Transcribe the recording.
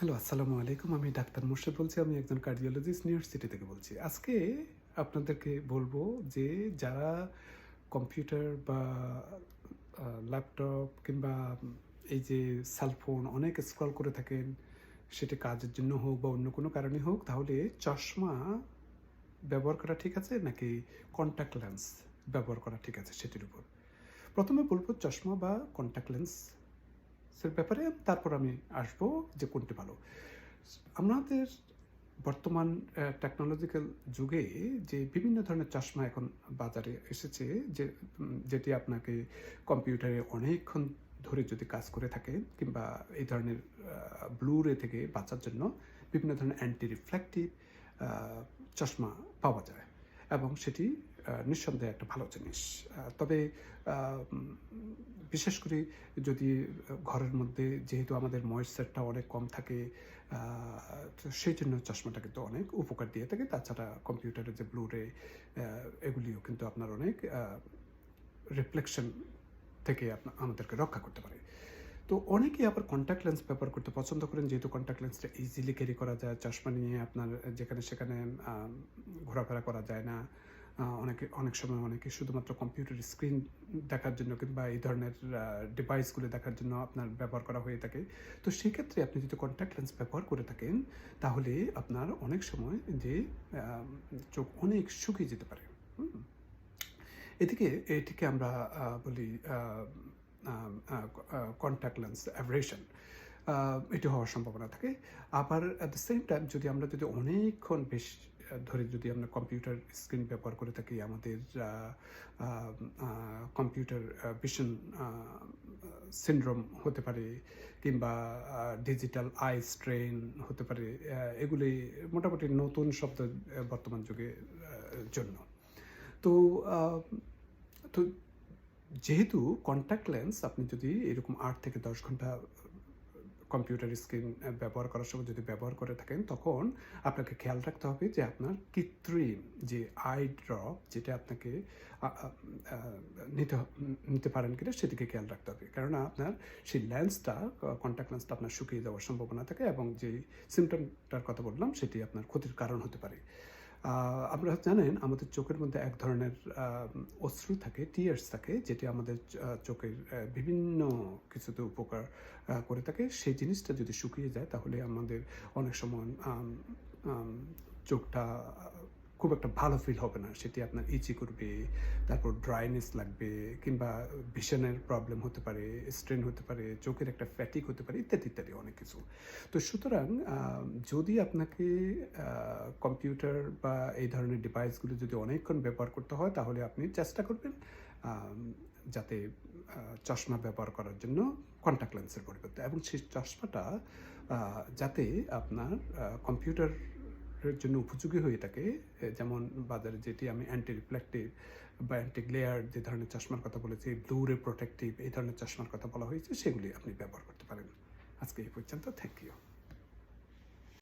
Hello, আসসালামু আলাইকুম। আমি ডাক্তার মোর্শেদ বলছি। আমি একজন কার্ডিওলজিস্ট নিউ ইয়র্ক সিটি থেকে বলছি। আজকে আপনাদেরকে বলব যে যারা কম্পিউটার বা ল্যাপটপ কিংবা এই যে সেলফোন অনেক স্ক্রল করে থাকেন, সেটি কাজের জন্য হোক বা অন্য কোনো কারণে হোক, তাহলে চশমা ব্যবহার করা ঠিক আছে নাকি কন্ট্যাক্ট লেন্স ব্যবহার করা ঠিক আছে সেটির উপর। প্রথমে বলব চশমা বা কন্ট্যাক্ট লেন্সের ব্যাপারে, তারপর আমি আসবো যে কোনটি ভালো। আমাদের বর্তমান টেকনোলজিক্যাল যুগে যে বিভিন্ন ধরনের চশমা এখন বাজারে এসেছে, যেটি আপনাকে কম্পিউটারে অনেকক্ষণ ধরে যদি কাজ করে থাকে কিংবা এই ধরনের ব্লু রে থেকে বাঁচার জন্য বিভিন্ন ধরনের অ্যান্টি রিফ্লেকটিভ চশমা পাওয়া যায় এবং সেটি নিঃসন্দেহে একটা ভালো জিনিস। তবে বিশেষ করে যদি ঘরের মধ্যে যেহেতু আমাদের ময়েশ্চারটা অনেক কম থাকে, তো সেই জন্য চশমাটা কিন্তু অনেক উপকার দিয়ে থাকে। তাছাড়া কম্পিউটারের যে ব্লু রে এগুলিও কিন্তু আপনার অনেক রিফ্লেকশন থেকে আমাদেরকে রক্ষা করতে পারে। তো অনেকেই আবার কন্ট্যাক্ট লেন্স ব্যবহার করতে পছন্দ করেন, যেহেতু কন্ট্যাক্ট লেন্সটা ইজিলি ক্যারি করা যায়। চশমা নিয়ে আপনার যেখানে সেখানে ঘোরাফেরা করা যায় না। অনেক সময় অনেকে শুধুমাত্র কম্পিউটার স্ক্রিন দেখার জন্য কিংবা এই ধরনের ডিভাইসগুলো দেখার জন্য আপনার ব্যবহার করা হয়ে থাকে। তো সেক্ষেত্রে আপনি যদি কন্ট্যাক্ট লেন্স ব্যবহার করে থাকেন, তাহলে আপনার অনেক সময় যে চোখ অনেক শুকিয়ে যেতে পারে। হুম? এটিকে আমরা বলি কন্ট্যাক্ট লেন্স অ্যাব্রেশন। এটি হওয়ার সম্ভাবনা থাকে। আবার অ্যাট দ্য সেম টাইম যদি অনেকক্ষণ বেশ ধরে যদি আমরা কম্পিউটার স্ক্রিন ব্যবহার করে থাকি, আমাদের কম্পিউটার ভিশন সিনড্রোম হতে পারে কিংবা ডিজিটাল আই স্ট্রেন হতে পারে। এগুলি মোটামুটি নতুন শব্দ বর্তমান যুগের জন্য। তো আ তো যেহেতু কন্ট্যাক্ট লেন্স আপনি যদি এরকম ৮ থেকে ১০ ঘন্টা কম্পিউটার স্ক্রিন ব্যবহার করার সময় যদি ব্যবহার করে থাকেন, তখন আপনাকে খেয়াল রাখতে হবে যে আপনার কৃত্রিম যে আই ড্রপ যেটা আপনাকে আ আ আ নিতে নিতে পারেন কিনা সেদিকে খেয়াল রাখতে হবে। কেননা আপনার সেই লেন্সটা কন্ট্যাক্ট লেন্সটা আপনার শুকিয়ে যাওয়ার সম্ভাবনা থাকে এবং যেই সিম্পটমটার কথা বললাম সেটি আপনার ক্ষতির কারণ হতে পারে। আপনারা জানেন আমাদের চোখের মধ্যে এক ধরনের অশ্রু থাকে, টিয়ার্স থাকে, যেটি আমাদের চোখের বিভিন্ন কিছুতে উপকার করে থাকে। সেই জিনিসটা যদি শুকিয়ে যায় তাহলে আমাদের অনেক সময় চোখটা খুব একটা ভালো ফিল হবে না। সেটি আপনার ইচি করবে, তারপর ড্রাইনেস লাগবে কিংবা ভিশনের প্রবলেম হতে পারে, স্ট্রেন হতে পারে, চোখের একটা ফ্যাটিগ হতে পারে, ইত্যাদি, ইত্যাদি অনেক কিছু। তো সুতরাং যদি আপনাকে কম্পিউটার বা এই ধরনের ডিভাইসগুলো যদি অনেকক্ষণ ব্যবহার করতে হয়, তাহলে আপনি চেষ্টা করবেন আম যাতে চশমা ব্যবহার করার জন্য কন্ট্যাক্ট লেন্সের পরিবর্তে, এবং সেই চশমাটা যাতে আপনার কম্পিউটারের জন্য উপযোগী হয়ে থাকে। যেমন বাজারে যেটি আমি অ্যান্টি রিফ্লেক্টিভ বা অ্যান্টি গ্লেয়ার যে ধরনের চশমার কথা বলেছি, ব্লু রে প্রোটেক্টিভ এই ধরনের চশমার কথা বলা হয়েছে, সেগুলি আপনি ব্যবহার করতে পারেন। আজকে এই পর্যন্ত। Thank you.